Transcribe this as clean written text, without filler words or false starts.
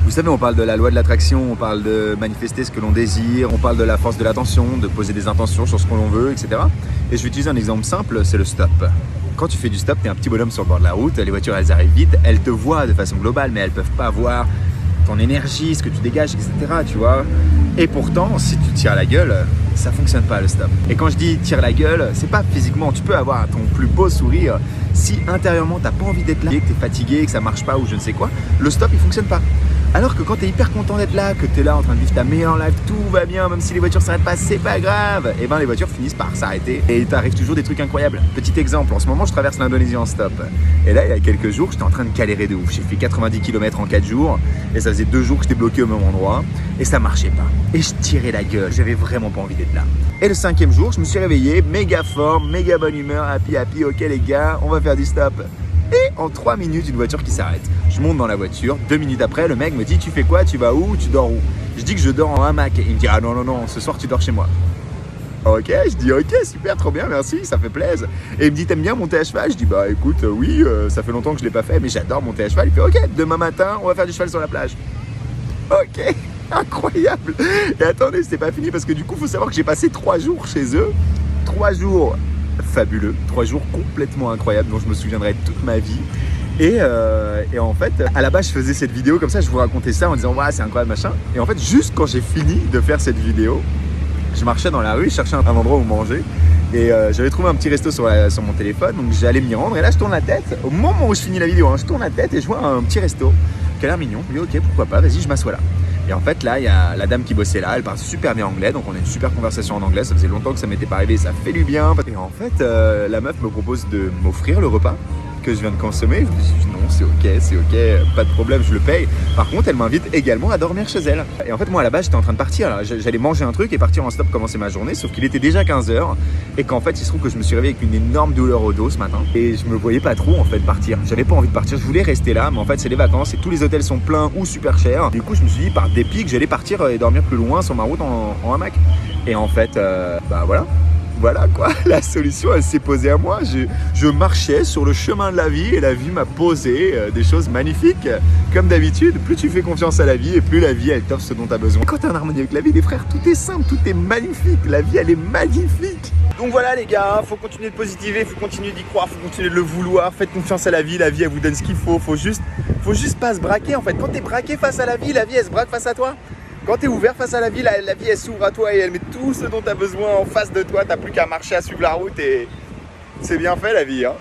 Vous savez, on parle de la loi de l'attraction, on parle de manifester ce que l'on désire, on parle de la force de l'attention, de poser des intentions sur ce que l'on veut, etc. Et je vais utiliser un exemple simple, c'est le stop. Quand tu fais du stop, t'es un petit bonhomme sur le bord de la route, les voitures elles arrivent vite, elles te voient de façon globale, mais elles peuvent pas voir ton énergie, ce que tu dégages, etc. Tu vois. Et pourtant, si tu tires la gueule, ça fonctionne pas le stop. Et quand je dis tire la gueule, c'est pas physiquement, tu peux avoir ton plus beau sourire. Si intérieurement t'as pas envie d'être là, que t'es fatigué, que ça marche pas ou je ne sais quoi, le stop il fonctionne pas. Alors que quand t'es hyper content d'être là, que t'es là en train de vivre ta meilleure life, tout va bien, même si les voitures s'arrêtent pas, c'est pas grave. Et ben les voitures finissent par s'arrêter et t'arrives toujours des trucs incroyables. Petit exemple, en ce moment je traverse l'Indonésie en stop. Et là il y a quelques jours, j'étais en train de galérer de ouf. J'ai fait 90 km en 4 jours et ça faisait 2 jours que j'étais bloqué au même endroit et ça marchait pas. Et je tirais la gueule, j'avais vraiment pas envie d'être là. Et le 5e jour, je me suis réveillé, méga forme, méga bonne humeur, happy, ok les gars, on va faire du stop. Et en 3 minutes, une voiture qui s'arrête. Je monte dans la voiture, 2 minutes après, le mec me dit tu fais quoi, tu vas où, tu dors où? Je dis que je dors en hamac. Il me dit ah non, ce soir tu dors chez moi. Ok, je dis ok, super, trop bien, merci, ça fait plaisir. Et il me dit t'aimes bien monter à cheval? Je dis bah écoute, oui, ça fait longtemps que je l'ai pas fait, mais j'adore monter à cheval. Il fait ok, demain matin, on va faire du cheval sur la plage. Ok, incroyable. Et attendez, c'était pas fini parce que du coup, faut savoir que j'ai passé 3 jours chez eux. 3 jours fabuleux, 3 jours complètement incroyables dont je me souviendrai toute ma vie. Et en fait, à la base, je faisais cette vidéo comme ça, je vous racontais ça en disant ouais, c'est incroyable machin. Et en fait, juste quand j'ai fini de faire cette vidéo, je marchais dans la rue, je cherchais un endroit où manger. Et j'avais trouvé un petit resto sur mon téléphone, donc j'allais m'y rendre. Et là, je tourne la tête. Au moment où je finis la vidéo, je tourne la tête et je vois un petit resto qui a l'air mignon. Je dis ok, pourquoi pas, vas-y, je m'assois là. Et en fait, là, il y a la dame qui bossait là, elle parle super bien anglais, donc on a une super conversation en anglais. Ça faisait longtemps que ça m'était pas arrivé, ça fait du bien. Et en fait, la meuf me propose de m'offrir le repas que je viens de consommer. Je me suis dit non, c'est ok, pas de problème, je le paye. Par contre, elle m'invite également à dormir chez elle. Et en fait, moi à la base, j'étais en train de partir. J'allais manger un truc et partir en stop, commencer ma journée, sauf qu'il était déjà 15h et qu'en fait, il se trouve que je me suis réveillé avec une énorme douleur au dos ce matin et je me voyais pas trop en fait partir. J'avais pas envie de partir, je voulais rester là, mais en fait, c'est les vacances et tous les hôtels sont pleins ou super chers. Du coup, je me suis dit par dépit que j'allais partir et dormir plus loin sur ma route en hamac. Et en fait, bah voilà quoi, la solution elle s'est posée à moi. Je marchais sur le chemin de la vie et la vie m'a posé des choses magnifiques. Comme d'habitude, plus tu fais confiance à la vie et plus la vie elle t'offre ce dont tu as besoin. Quand tu es en harmonie avec la vie, les frères, tout est simple, tout est magnifique. La vie elle est magnifique. Donc voilà les gars, faut continuer de positiver, faut continuer d'y croire, faut continuer de le vouloir. Faites confiance à la vie elle vous donne ce qu'il faut. Faut juste pas se braquer en fait. Quand tu es braqué face à la vie elle se braque face à toi. Quand tu es ouvert face à la vie elle s'ouvre à toi et elle met tout ce dont tu as besoin en face de toi. Tu n'as plus qu'à marcher, à suivre la route et c'est bien fait la vie. Hein.